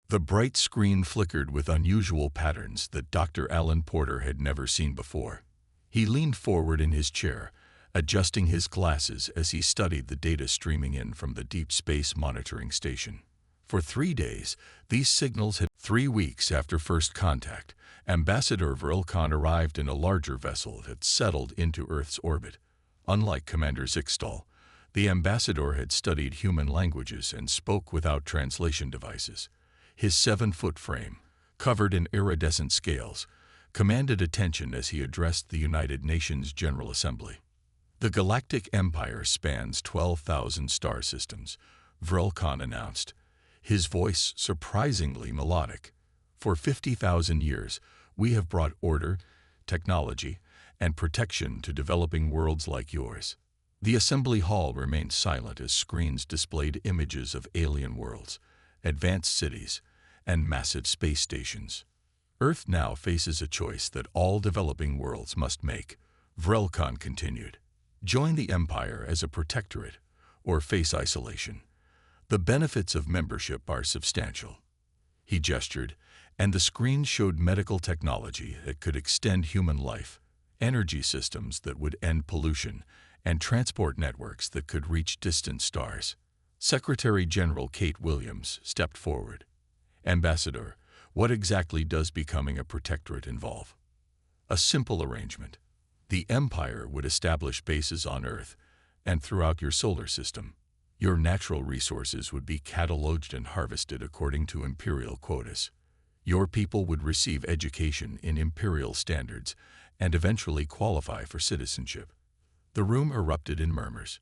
The bright screen flickered with unusual patterns that Dr. Alan Porter had never seen before. He leaned forward in his chair, adjusting his glasses as he studied the data streaming in from the Deep Space Monitoring Station. For 3 days, these signals had 3 weeks after first contact. Ambassador Vrelkan arrived in a larger vessel that settled into Earth's orbit. Unlike Commander Zixtal, the ambassador had studied human languages and spoke without translation devices. His 7-foot frame, covered in iridescent scales, commanded attention as he addressed the United Nations General Assembly. The Galactic Empire spans 12,000 star systems, Vrelkan announced, his voice surprisingly melodic. For 50,000 years, we have brought order, technology, and protection to developing worlds like yours. The assembly hall remained silent as screens displayed images of alien worlds, advanced cities, and massive space stations. Earth now faces a choice that all developing worlds must make, Vrelkan continued. Join the Empire as a protectorate, or face isolation. The benefits of membership are substantial. He gestured, and the screen showed medical technology that could extend human life, energy systems that would end pollution, and transport networks that could reach distant stars. Secretary General Kate Williams stepped forward. Ambassador, what exactly does becoming a protectorate involve? A simple arrangement. The Empire would establish bases on Earth and throughout your solar system. Your natural resources would be cataloged and harvested according to imperial quotas. Your people would receive education in imperial standards and eventually qualify for citizenship. The room erupted in murmurs.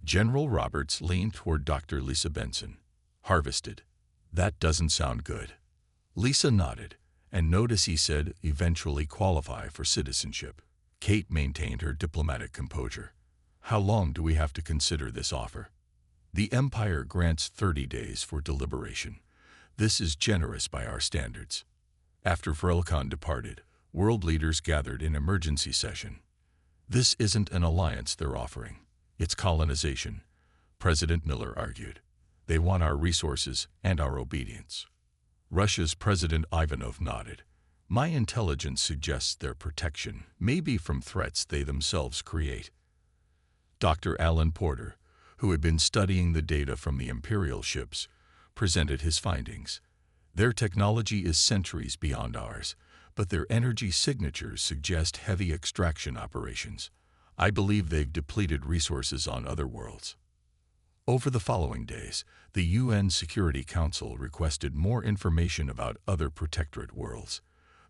General Roberts leaned toward Dr. Lisa Benson. Harvested. That doesn't sound good. Lisa nodded, and notice he said eventually qualify for citizenship. Kate maintained her diplomatic composure. How long do we have to consider this offer? The Empire grants 30 days for deliberation. This is generous by our standards. After Vrelkan departed, world leaders gathered in emergency session. This isn't an alliance they're offering. It's colonization, President Miller argued. They want our resources and our obedience. Russia's President Ivanov nodded. My intelligence suggests their protection may be from threats they themselves create. Dr. Alan Porter, who had been studying the data from the Imperial ships, presented his findings. Their technology is centuries beyond ours, but their energy signatures suggest heavy extraction operations. I believe they've depleted resources on other worlds. Over the following days, the UN Security Council requested more information about other protectorate worlds.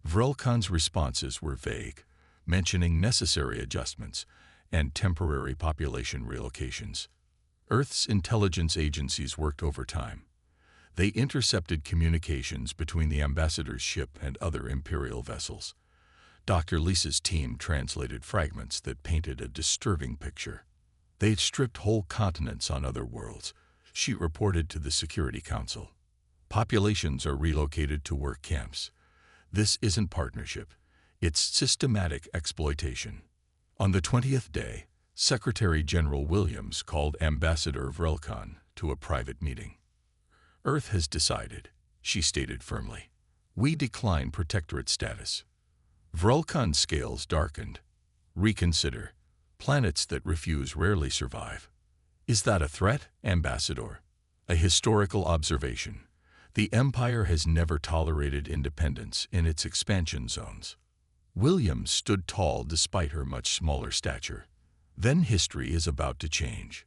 Vrelkan's responses were vague, mentioning necessary adjustments and temporary population relocations. Earth's intelligence agencies worked overtime. They intercepted communications between the ambassador's ship and other Imperial vessels. Dr. Lisa's team translated fragments that painted a disturbing picture. They'd stripped whole continents on other worlds, she reported to the Security Council. Populations are relocated to work camps. This isn't partnership. It's systematic exploitation. On the 20th day, Secretary General Williams called Ambassador Vrelkan to a private meeting. Earth has decided, she stated firmly. We decline protectorate status. Vrelkan's scales darkened. Reconsider. Planets that refuse rarely survive. Is that a threat, Ambassador? A historical observation. The Empire has never tolerated independence in its expansion zones. Williams stood tall despite her much smaller stature. Then history is about to change.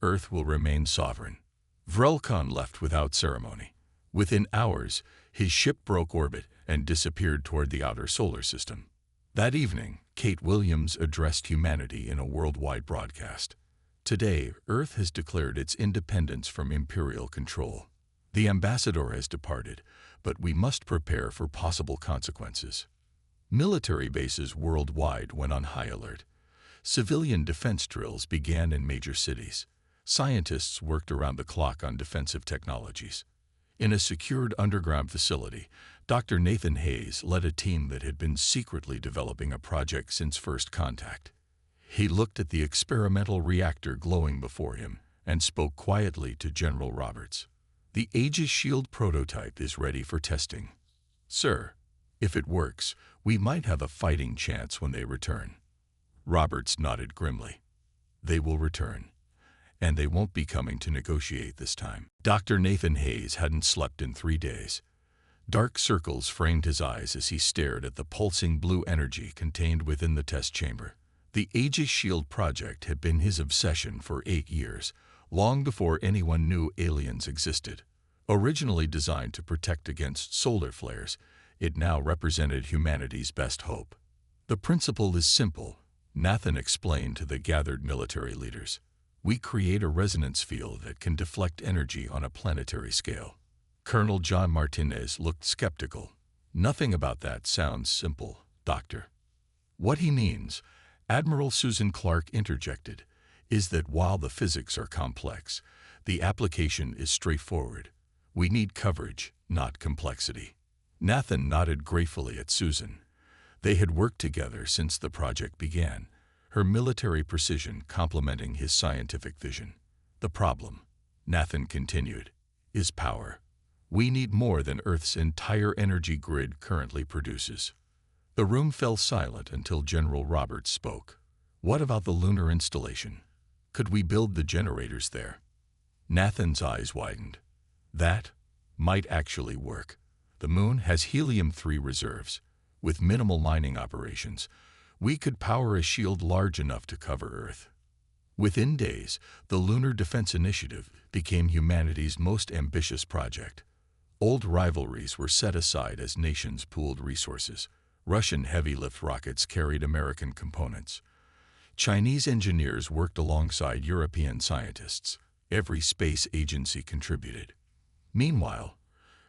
Earth will remain sovereign. Vrelkan left without ceremony. Within hours, his ship broke orbit and disappeared toward the outer solar system. That evening, Kate Williams addressed humanity in a worldwide broadcast. Today, Earth has declared its independence from imperial control. The ambassador has departed, but we must prepare for possible consequences. Military bases worldwide went on high alert. Civilian defense drills began in major cities. Scientists worked around the clock on defensive technologies. In a secured underground facility, Dr. Nathan Hayes led a team that had been secretly developing a project since first contact. He looked at the experimental reactor glowing before him and spoke quietly to General Roberts. The Aegis shield prototype is ready for testing. Sir, if it works, we might have a fighting chance when they return. Roberts nodded grimly. They will return. And they won't be coming to negotiate this time. Dr. Nathan Hayes hadn't slept in 3 days. Dark circles framed his eyes as he stared at the pulsing blue energy contained within the test chamber. The Aegis Shield project had been his obsession for 8 years, long before anyone knew aliens existed. Originally designed to protect against solar flares, it now represented humanity's best hope. The principle is simple, Nathan explained to the gathered military leaders. We create a resonance field that can deflect energy on a planetary scale. Colonel John Martinez looked skeptical. Nothing about that sounds simple, Doctor. What he means, Admiral Susan Clark interjected, is that while the physics are complex, the application is straightforward. We need coverage, not complexity. Nathan nodded gratefully at Susan. They had worked together since the project began, her military precision complementing his scientific vision. The problem, Nathan continued, is power. We need more than Earth's entire energy grid currently produces. The room fell silent until General Roberts spoke. What about the lunar installation? Could we build the generators there? Nathan's eyes widened. That might actually work. The moon has helium-3 reserves. With minimal mining operations, we could power a shield large enough to cover Earth. Within days, the Lunar Defense Initiative became humanity's most ambitious project. Old rivalries were set aside as nations pooled resources. Russian heavy-lift rockets carried American components. Chinese engineers worked alongside European scientists. Every space agency contributed. Meanwhile,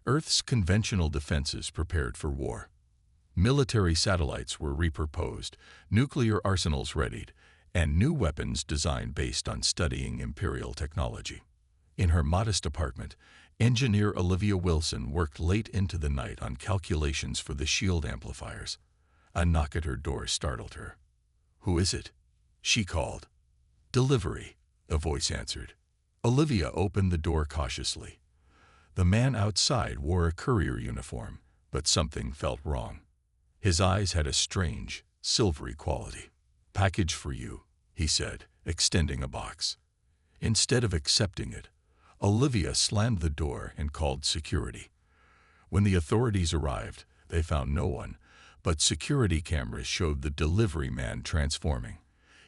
Earth's conventional defenses prepared for war. Military satellites were repurposed, nuclear arsenals readied, and new weapons designed based on studying imperial technology. In her modest apartment, engineer Olivia Wilson worked late into the night on calculations for the shield amplifiers. A knock at her door startled her. "Who is it?" she called. "Delivery," a voice answered. Olivia opened the door cautiously. The man outside wore a courier uniform, but something felt wrong. His eyes had a strange, silvery quality. "Package for you," he said, extending a box. Instead of accepting it, Olivia slammed the door and called security. When the authorities arrived, they found no one, but security cameras showed the delivery man transforming,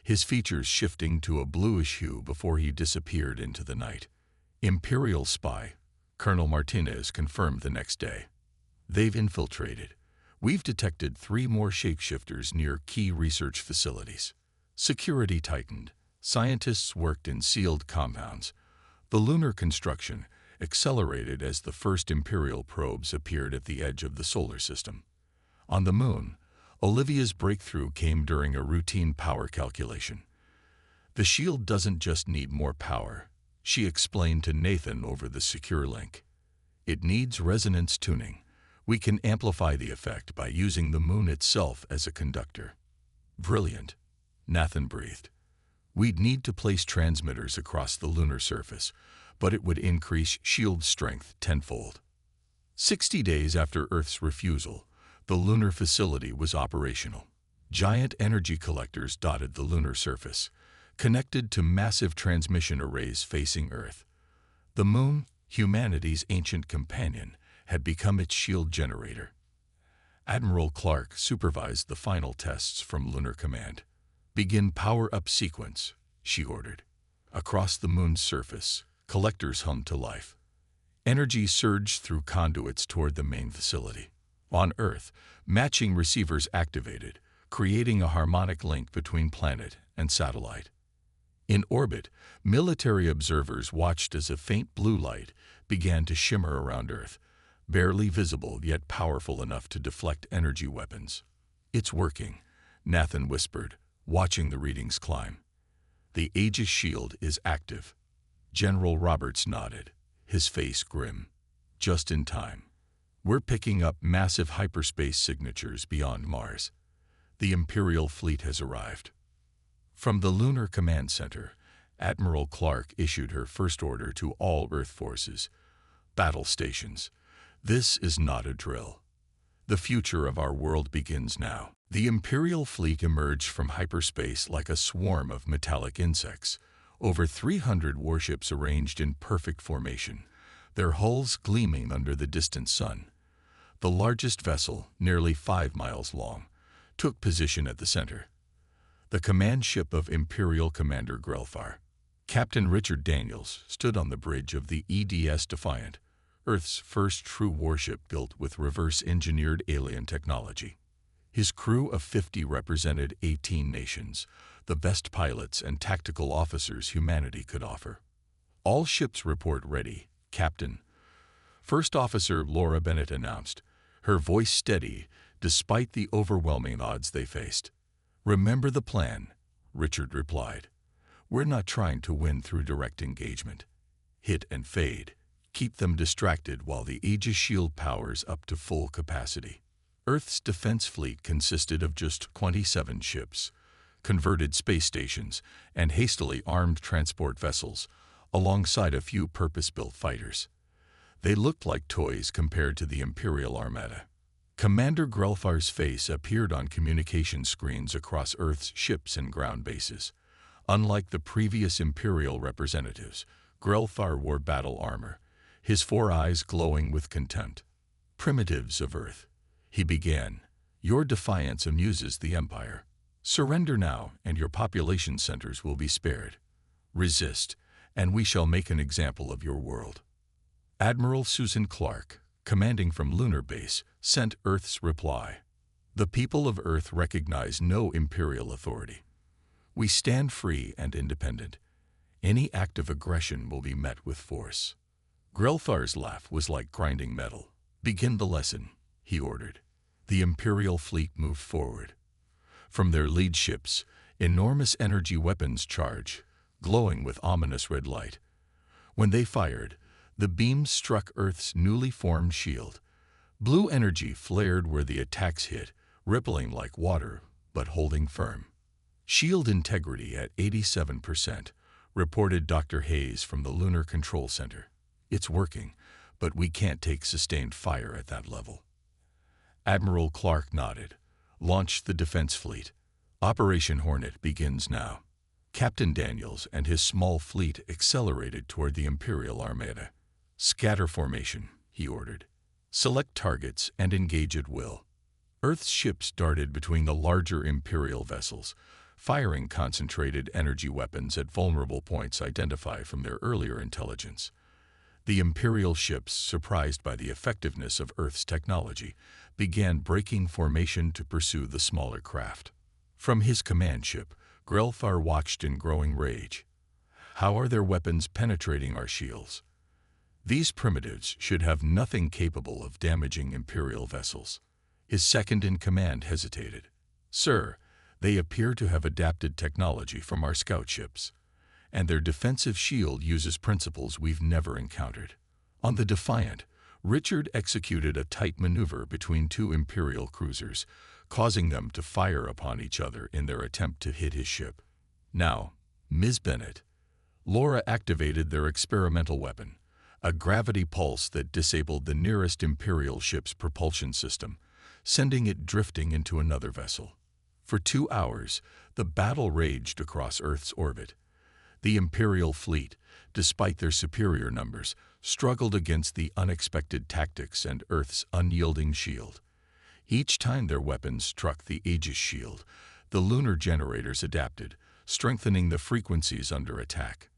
his features shifting to a bluish hue before he disappeared into the night. Imperial spy, Colonel Martinez confirmed the next day. "They've infiltrated. We've detected 3 more shapeshifters near key research facilities." Security tightened. Scientists worked in sealed compounds. The lunar construction accelerated as the first Imperial probes appeared at the edge of the solar system. On the moon, Olivia's breakthrough came during a routine power calculation. "The shield doesn't just need more power," she explained to Nathan over the secure link. "It needs resonance tuning. We can amplify the effect by using the moon itself as a conductor." "Brilliant," Nathan breathed. "We'd need to place transmitters across the lunar surface, but it would increase shield strength tenfold." 60 days after Earth's refusal, the lunar facility was operational. Giant energy collectors dotted the lunar surface, connected to massive transmission arrays facing Earth. The moon, humanity's ancient companion, had become its shield generator. Admiral Clark supervised the final tests from Lunar Command. "Begin power-up sequence," she ordered. Across the moon's surface, collectors hummed to life. Energy surged through conduits toward the main facility. On Earth, matching receivers activated, creating a harmonic link between planet and satellite. In orbit, military observers watched as a faint blue light began to shimmer around Earth, barely visible yet powerful enough to deflect energy weapons. "It's working," Nathan whispered, watching the readings climb. "The Aegis shield is active." General Roberts nodded, his face grim. "Just in time. We're picking up massive hyperspace signatures beyond Mars. The Imperial fleet has arrived." From the Lunar Command Center, Admiral Clark issued her first order to all Earth forces. Battle stations. This is not a drill. The future of our world begins now. The Imperial fleet emerged from hyperspace like a swarm of metallic insects. Over 300 warships arranged in perfect formation, their hulls gleaming under the distant sun. The largest vessel, nearly 5 miles long, took position at the center. The command ship of Imperial Commander Grelfar. Captain Richard Daniels stood on the bridge of the EDS Defiant, Earth's first true warship built with reverse-engineered alien technology. His crew of 50 represented 18 nations, the best pilots and tactical officers humanity could offer. All ships report ready, Captain. First Officer Laura Bennett announced, her voice steady despite the overwhelming odds they faced. Remember the plan, Richard replied. We're not trying to win through direct engagement. Hit and fade. Keep them distracted while the Aegis shield powers up to full capacity. Earth's defense fleet consisted of just 27 ships, converted space stations, and hastily armed transport vessels, alongside a few purpose-built fighters. They looked like toys compared to the Imperial Armada. Commander Grelfar's face appeared on communication screens across Earth's ships and ground bases. Unlike the previous Imperial representatives, Grelfar wore battle armor, his 4 eyes glowing with contempt. Primitives of Earth, he began, your defiance amuses the Empire. Surrender now, and your population centers will be spared. Resist, and we shall make an example of your world. Admiral Susan Clark, commanding from Lunar Base, sent Earth's reply. The people of Earth recognize no imperial authority. We stand free and independent. Any act of aggression will be met with force. Grelfar's laugh was like grinding metal. Begin the lesson, he ordered. The Imperial fleet moved forward. From their lead ships, enormous energy weapons charged, glowing with ominous red light. When they fired, the beams struck Earth's newly formed shield. Blue energy flared where the attacks hit, rippling like water, but holding firm. Shield integrity at 87%, reported Dr. Hayes from the Lunar Control Center. It's working, but we can't take sustained fire at that level. Admiral Clark nodded. Launch the defense fleet. Operation Hornet begins now. Captain Daniels and his small fleet accelerated toward the Imperial Armada. Scatter formation, he ordered. Select targets and engage at will. Earth's ships darted between the larger Imperial vessels, firing concentrated energy weapons at vulnerable points identified from their earlier intelligence. The Imperial ships, surprised by the effectiveness of Earth's technology, began breaking formation to pursue the smaller craft. From his command ship, Grelfar watched in growing rage. How are their weapons penetrating our shields? These primitives should have nothing capable of damaging Imperial vessels. His second-in-command hesitated. Sir, they appear to have adapted technology from our scout ships, and their defensive shield uses principles we've never encountered. On the Defiant, Richard executed a tight maneuver between 2 Imperial cruisers, causing them to fire upon each other in their attempt to hit his ship. Now, Ms. Bennett, Laura activated their experimental weapon, a gravity pulse that disabled the nearest Imperial ship's propulsion system, sending it drifting into another vessel. For 2 hours, the battle raged across Earth's orbit. The Imperial fleet, despite their superior numbers, struggled against the unexpected tactics and Earth's unyielding shield. Each time their weapons struck the Aegis shield, the lunar generators adapted, strengthening the frequencies under attack.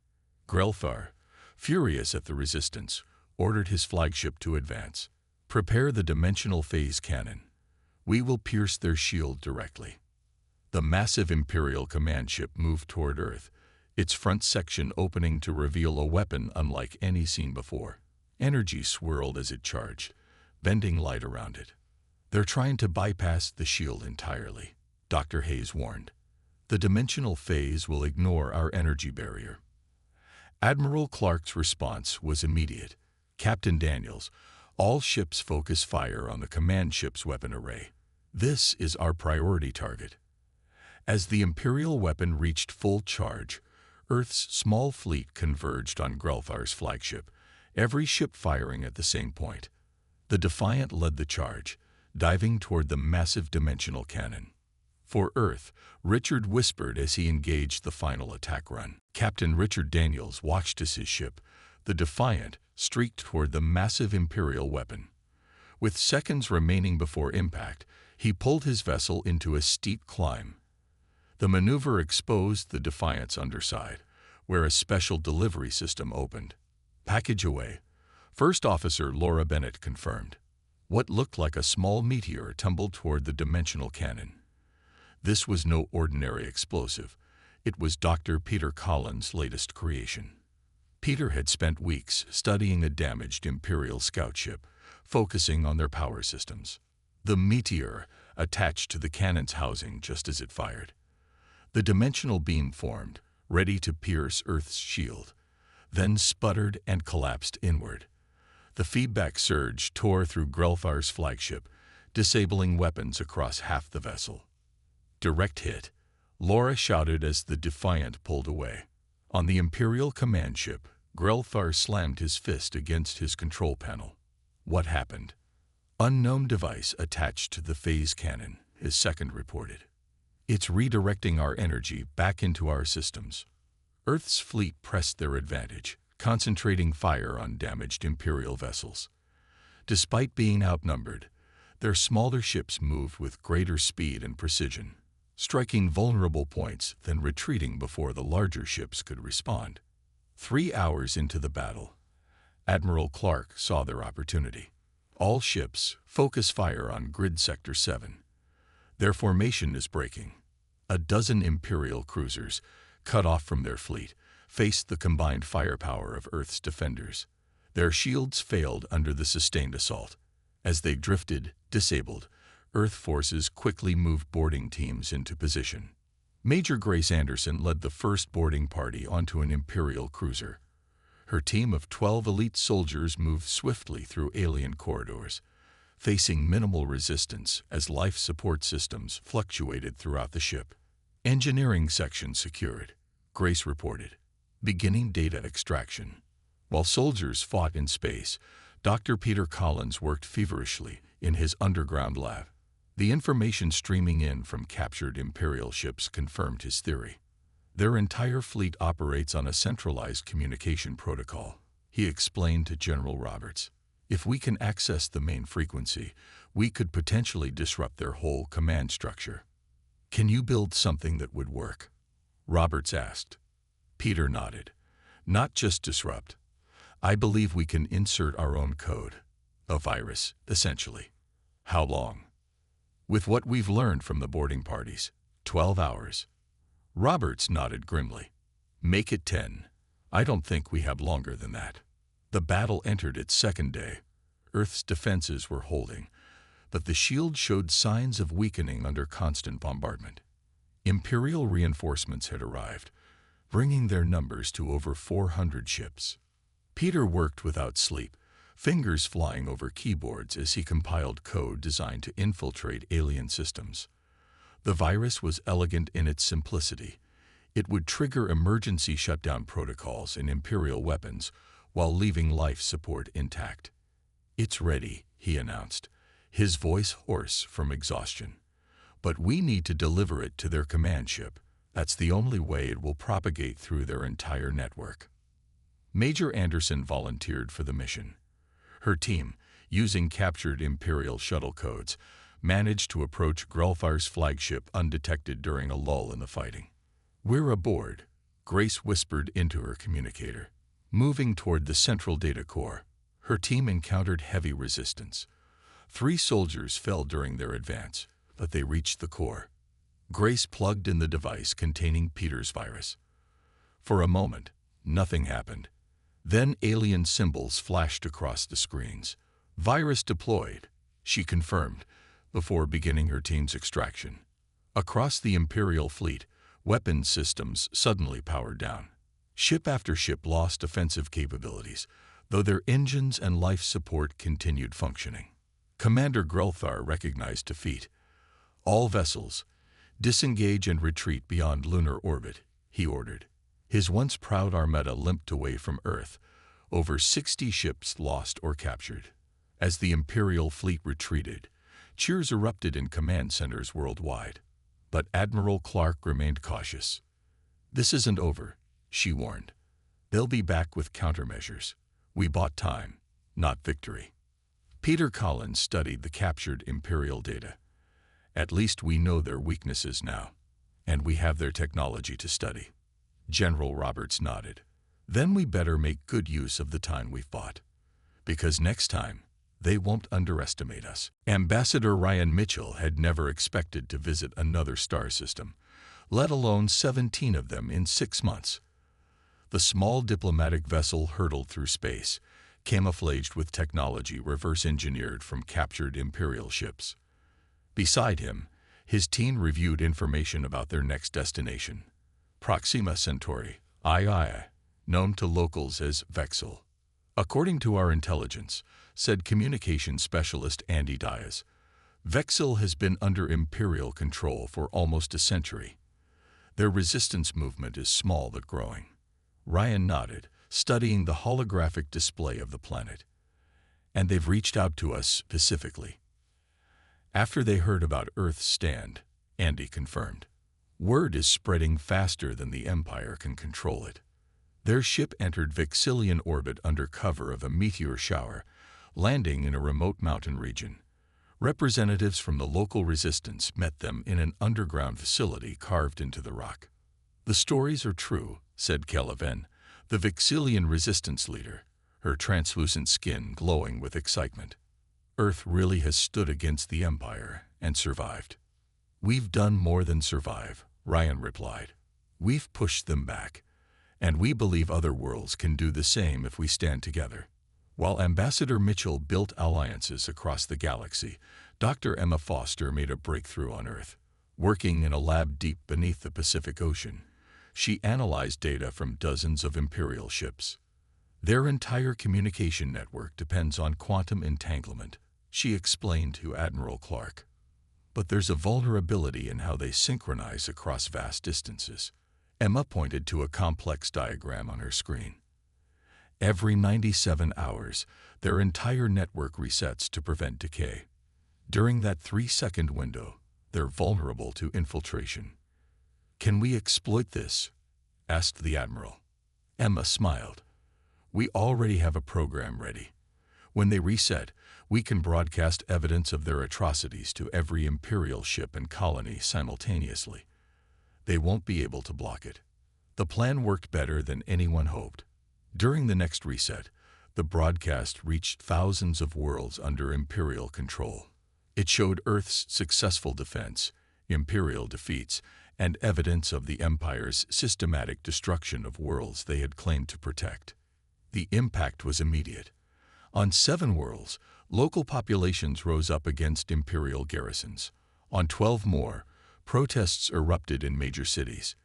Grelfar, furious at the resistance, ordered his flagship to advance. Prepare the dimensional phase cannon. We will pierce their shield directly. The massive Imperial command ship moved toward Earth, its front section opening to reveal a weapon unlike any seen before. Energy swirled as it charged, bending light around it. They're trying to bypass the shield entirely, Dr. Hayes warned. The dimensional phase will ignore our energy barrier. Admiral Clark's response was immediate. Captain Daniels, all ships focus fire on the command ship's weapon array. This is our priority target. As the Imperial weapon reached full charge, Earth's small fleet converged on Grelfar's flagship, every ship firing at the same point. The Defiant led the charge, diving toward the massive dimensional cannon. For Earth, Richard whispered as he engaged the final attack run. Captain Richard Daniels watched as his ship, the Defiant, streaked toward the massive Imperial weapon. With seconds remaining before impact, he pulled his vessel into a steep climb. The maneuver exposed the Defiant's underside, where a special delivery system opened. "Package away," First Officer Laura Bennett confirmed. What looked like a small meteor tumbled toward the dimensional cannon. This was no ordinary explosive. It was Dr. Peter Collins' latest creation. Peter had spent weeks studying a damaged Imperial scout ship, focusing on their power systems. The meteor attached to the cannon's housing just as it fired. The dimensional beam formed, ready to pierce Earth's shield, then sputtered and collapsed inward. The feedback surge tore through Grelfar's flagship, disabling weapons across half the vessel. "Direct hit," Laura shouted as the Defiant pulled away. On the Imperial command ship, Grelfar slammed his fist against his control panel. "What happened?" "Unknown device attached to the phase cannon," his second reported. "It's redirecting our energy back into our systems." Earth's fleet pressed their advantage, concentrating fire on damaged Imperial vessels. Despite being outnumbered, their smaller ships moved with greater speed and precision, striking vulnerable points, then retreating before the larger ships could respond. 3 hours into the battle, Admiral Clark saw their opportunity. "All ships, focus fire on Grid Sector 7. Their formation is breaking." A dozen Imperial cruisers, cut off from their fleet, faced the combined firepower of Earth's defenders. Their shields failed under the sustained assault. As they drifted, disabled, Earth forces quickly moved boarding teams into position. Major Grace Anderson led the first boarding party onto an Imperial cruiser. Her team of 12 elite soldiers moved swiftly through alien corridors, facing minimal resistance as life support systems fluctuated throughout the ship. "Engineering section secured," Grace reported, beginning data extraction. While soldiers fought in space, Dr. Peter Collins worked feverishly in his underground lab. The information streaming in from captured Imperial ships confirmed his theory. "Their entire fleet operates on a centralized communication protocol," he explained to General Roberts. "If we can access the main frequency, we could potentially disrupt their whole command structure." "Can you build something that would work?" Roberts asked. Peter nodded. "Not just disrupt. I believe we can insert our own code. A virus, essentially." "How long?" "With what we've learned from the boarding parties, 12 hours. Roberts nodded grimly. "Make it 10. I don't think we have longer than that." The battle entered its second day. Earth's defenses were holding, but the shield showed signs of weakening under constant bombardment. Imperial reinforcements had arrived, bringing their numbers to over 400 ships. Peter worked without sleep, fingers flying over keyboards as he compiled code designed to infiltrate alien systems. The virus was elegant in its simplicity. It would trigger emergency shutdown protocols in Imperial weapons while leaving life support intact. "It's ready," he announced, his voice hoarse from exhaustion. "But we need to deliver it to their command ship. That's the only way it will propagate through their entire network." Major Anderson volunteered for the mission. Her team, using captured Imperial shuttle codes, managed to approach Grelfar's flagship undetected during a lull in the fighting. "We're aboard," Grace whispered into her communicator. Moving toward the central data core, her team encountered heavy resistance. 3 soldiers fell during their advance, but they reached the core. Grace plugged in the device containing Peter's virus. For a moment, nothing happened. Then alien symbols flashed across the screens. "Virus deployed," she confirmed, before beginning her team's extraction. Across the Imperial fleet, weapons systems suddenly powered down. Ship after ship lost offensive capabilities, though their engines and life support continued functioning. Commander Grelfar recognized defeat. "All vessels, disengage and retreat beyond lunar orbit," he ordered. His once proud armada limped away from Earth, Over 60 ships lost or captured. As the Imperial fleet retreated, cheers erupted in command centers worldwide. But Admiral Clark remained cautious. "This isn't over," she warned. "They'll be back with countermeasures. We bought time, not victory." Peter Collins studied the captured Imperial data. "At least we know their weaknesses now, and we have their technology to study." General Roberts nodded. "Then we better make good use of the time we've bought, because next time, they won't underestimate us." Ambassador Ryan Mitchell had never expected to visit another star system, let alone 17 of them in 6 months. The small diplomatic vessel hurtled through space, camouflaged with technology reverse-engineered from captured Imperial ships. Beside him, his team reviewed information about their next destination, Proxima Centauri, II, known to locals as Vexil. "According to our intelligence," said communications specialist Andy Diaz, "Vexil has been under Imperial control for almost a century. Their resistance movement is small but growing." Ryan nodded, studying the holographic display of the planet. "And they've reached out to us specifically." "After they heard about Earth's stand," Andy confirmed. "Word is spreading faster than the Empire can control it." Their ship entered Vexilian orbit under cover of a meteor shower, landing in a remote mountain region. Representatives from the local resistance met them in an underground facility carved into the rock. "The stories are true," said Keleven, the Vexilian resistance leader, her translucent skin glowing with excitement. "Earth really has stood against the Empire and survived." "We've done more than survive," Ryan replied. "We've pushed them back, and we believe other worlds can do the same if we stand together." While Ambassador Mitchell built alliances across the galaxy, Dr. Emma Foster made a breakthrough on Earth. Working in a lab deep beneath the Pacific Ocean, she analyzed data from dozens of Imperial ships. "Their entire communication network depends on quantum entanglement," she explained to Admiral Clark. "But there's a vulnerability in how they synchronize across vast distances." Emma pointed to a complex diagram on her screen. "Every 97 hours, their entire network resets to prevent decay. During that 3-second window, they're vulnerable to infiltration." "Can we exploit this?" asked the Admiral. Emma smiled. "We already have a program ready. When they reset, we can broadcast evidence of their atrocities to every Imperial ship and colony simultaneously. They won't be able to block it." The plan worked better than anyone hoped. During the next reset, the broadcast reached thousands of worlds under Imperial control. It showed Earth's successful defense, Imperial defeats, and evidence of the Empire's systematic destruction of worlds they had claimed to protect. The impact was immediate. On 7 worlds, local populations rose up against Imperial garrisons. On 12 more, protests erupted in major cities.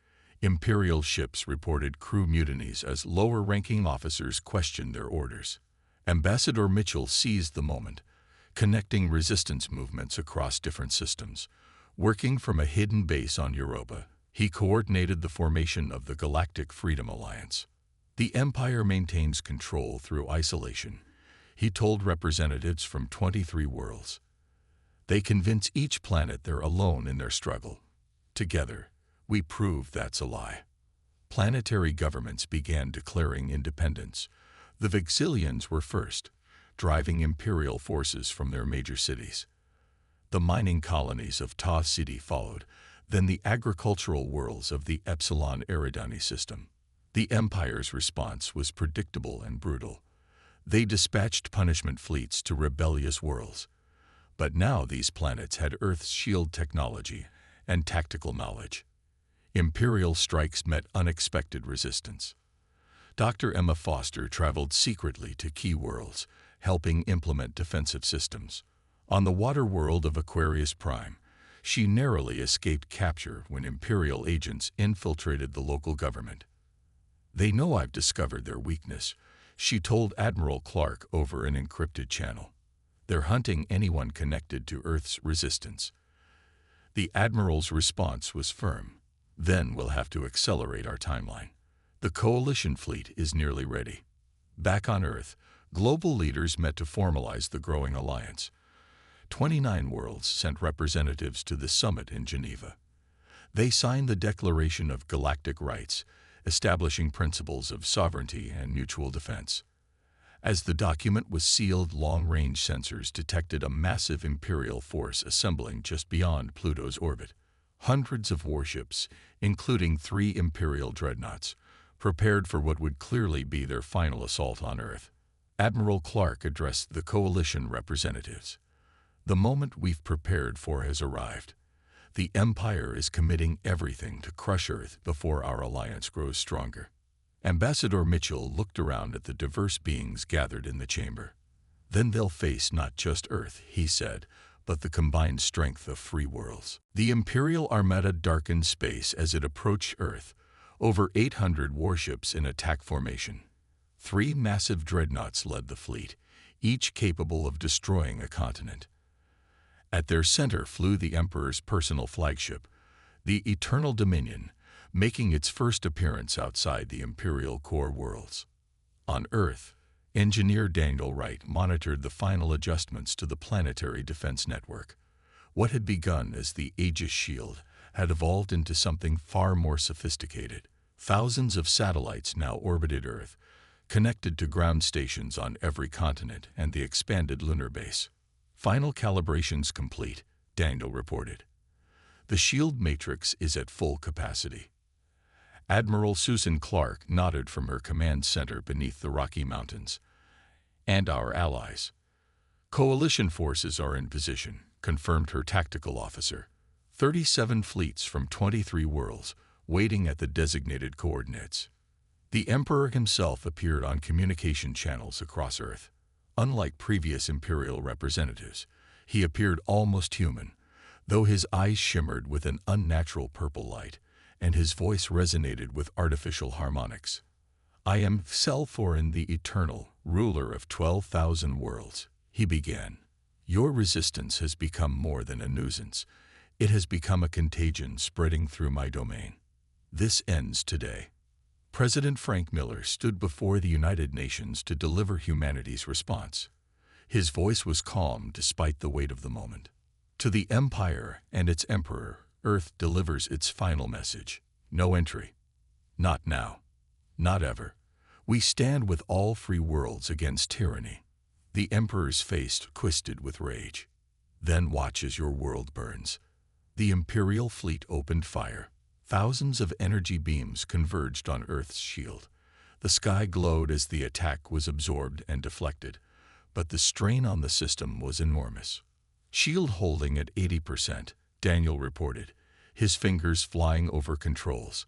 Imperial ships reported crew mutinies as lower-ranking officers questioned their orders. Ambassador Mitchell seized the moment, connecting resistance movements across different systems. Working from a hidden base on Europa, he coordinated the formation of the Galactic Freedom Alliance. "The Empire maintains control through isolation," he told representatives from 23 worlds. "They convince each planet they're alone in their struggle. Together, we prove that's a lie." Planetary governments began declaring independence. The Vexilians were first, driving Imperial forces from their major cities. The mining colonies of Ta City followed, then the agricultural worlds of the Epsilon Eridani system. The Empire's response was predictable and brutal. They dispatched punishment fleets to rebellious worlds. But now these planets had Earth's shield technology and tactical knowledge. Imperial strikes met unexpected resistance. Dr. Emma Foster traveled secretly to key worlds, helping implement defensive systems. On the water world of Aquarius Prime, she narrowly escaped capture when Imperial agents infiltrated the local government. "They know I've discovered their weakness," she told Admiral Clark over an encrypted channel. "They're hunting anyone connected to Earth's resistance." The Admiral's response was firm. "Then we'll have to accelerate our timeline. The Coalition fleet is nearly ready." Back on Earth, global leaders met to formalize the growing alliance. 29 worlds sent representatives to the summit in Geneva. They signed the Declaration of Galactic Rights, establishing principles of sovereignty and mutual defense. As the document was sealed, long-range sensors detected a massive Imperial force assembling just beyond Pluto's orbit. Hundreds of warships, including 3 Imperial dreadnoughts, prepared for what would clearly be their final assault on Earth. Admiral Clark addressed the coalition representatives. "The moment we've prepared for has arrived. The Empire is committing everything to crush Earth before our alliance grows stronger." Ambassador Mitchell looked around at the diverse beings gathered in the chamber. "Then they'll face not just Earth," he said, "but the combined strength of free worlds." The Imperial Armada darkened space as it approached Earth, over 800 warships in attack formation. 3 massive dreadnoughts led the fleet, each capable of destroying a continent. At their center flew the Emperor's personal flagship, the Eternal Dominion, making its first appearance outside the Imperial core worlds. On Earth, engineer Daniel Wright monitored the final adjustments to the planetary defense network. What had begun as the Aegis Shield had evolved into something far more sophisticated. Thousands of satellites now orbited Earth, connected to ground stations on every continent and the expanded lunar base. "Final calibrations complete," Daniel reported. "The shield matrix is at full capacity." Admiral Susan Clark nodded from her command center beneath the Rocky Mountains. "And our allies." "Coalition forces are in position," confirmed her tactical officer. 37 fleets from 23 worlds, waiting at the designated coordinates. The Emperor himself appeared on communication channels across Earth. Unlike previous Imperial representatives, he appeared almost human, though his eyes shimmered with an unnatural purple light, and his voice resonated with artificial harmonics. "I am Selforin the Eternal, ruler of 12,000 worlds," he began. "Your resistance has become more than a nuisance. It has become a contagion spreading through my domain. This ends today." President Frank Miller stood before the United Nations to deliver humanity's response. His voice was calm despite the weight of the moment. "To the Empire and its Emperor, Earth delivers its final message. No entry. Not now. Not ever. We stand with all free worlds against tyranny." The Emperor's face twisted with rage. "Then watch as your world burns." The Imperial fleet opened fire. Thousands of energy beams converged on Earth's shield. The sky glowed as the attack was absorbed and deflected, but the strain on the system was enormous. "Shield holding at 80%, Daniel reported, his fingers flying over controls.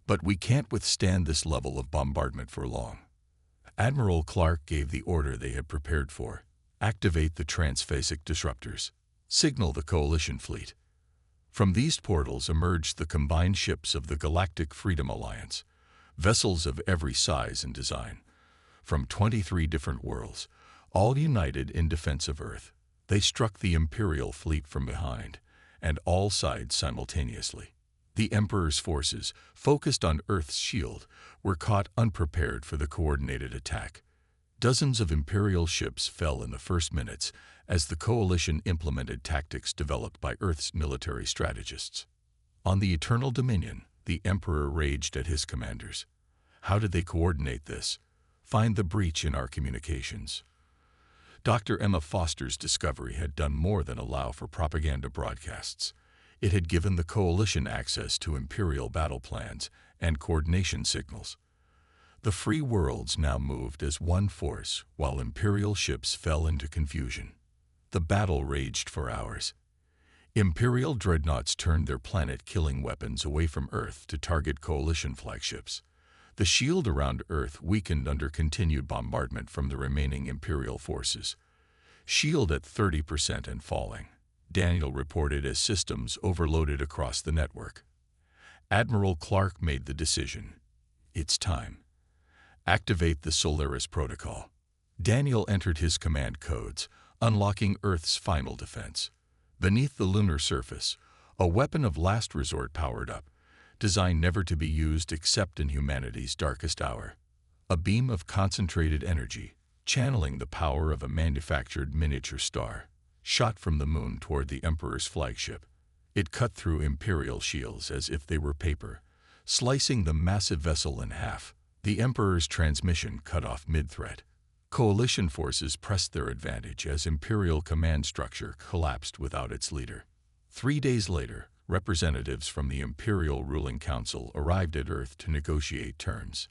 "But we can't withstand this level of bombardment for long." Admiral Clark gave the order they had prepared for. "Activate the transphasic disruptors. Signal the coalition fleet." From these portals emerged the combined ships of the Galactic Freedom Alliance, vessels of every size and design, from 23 different worlds, all united in defense of Earth. They struck the Imperial fleet from behind, and all sides simultaneously. The Emperor's forces, focused on Earth's shield, were caught unprepared for the coordinated attack. Dozens of Imperial ships fell in the first minutes as the coalition implemented tactics developed by Earth's military strategists. On the Eternal Dominion, the Emperor raged at his commanders. How did they coordinate this? Find the breach in our communications. Dr. Emma Foster's discovery had done more than allow for propaganda broadcasts. It had given the coalition access to Imperial battle plans and coordination signals. The free worlds now moved as one force, while Imperial ships fell into confusion. The battle raged for hours. Imperial dreadnoughts turned their planet-killing weapons away from Earth to target coalition flagships. The shield around Earth weakened under continued bombardment from the remaining Imperial forces. "Shield at 30% and falling," Daniel reported as systems overloaded across the network. Admiral Clark made the decision. "It's time. Activate the Solaris Protocol." Daniel entered his command codes, unlocking Earth's final defense. Beneath the lunar surface, a weapon of last resort powered up, designed never to be used except in humanity's darkest hour. a beam of concentrated energy, channeling the power of a manufactured miniature star, shot from the moon toward the Emperor's flagship. It cut through Imperial shields as if they were paper, slicing the massive vessel in half. The Emperor's transmission cut off mid-threat. Coalition forces pressed their advantage as Imperial command structure collapsed without its leader. 3 days later, representatives from the Imperial Ruling Council arrived at Earth to negotiate terms.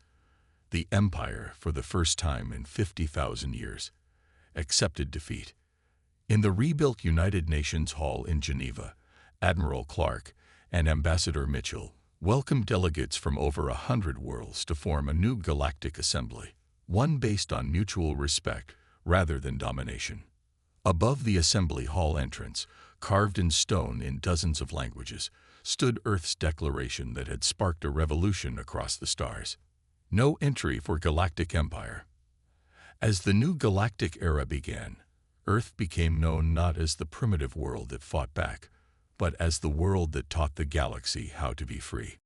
The Empire, for the first time in 50,000 years, accepted defeat. In the rebuilt United Nations Hall in Geneva, Admiral Clark and Ambassador Mitchell welcomed delegates from over 100 worlds to form a new galactic assembly, one based on mutual respect rather than domination. Above the assembly hall entrance, carved in stone in dozens of languages, stood Earth's declaration that had sparked a revolution across the stars. No entry for Galactic Empire. As the new galactic era began, Earth became known not as the primitive world that fought back, but as the world that taught the galaxy how to be free.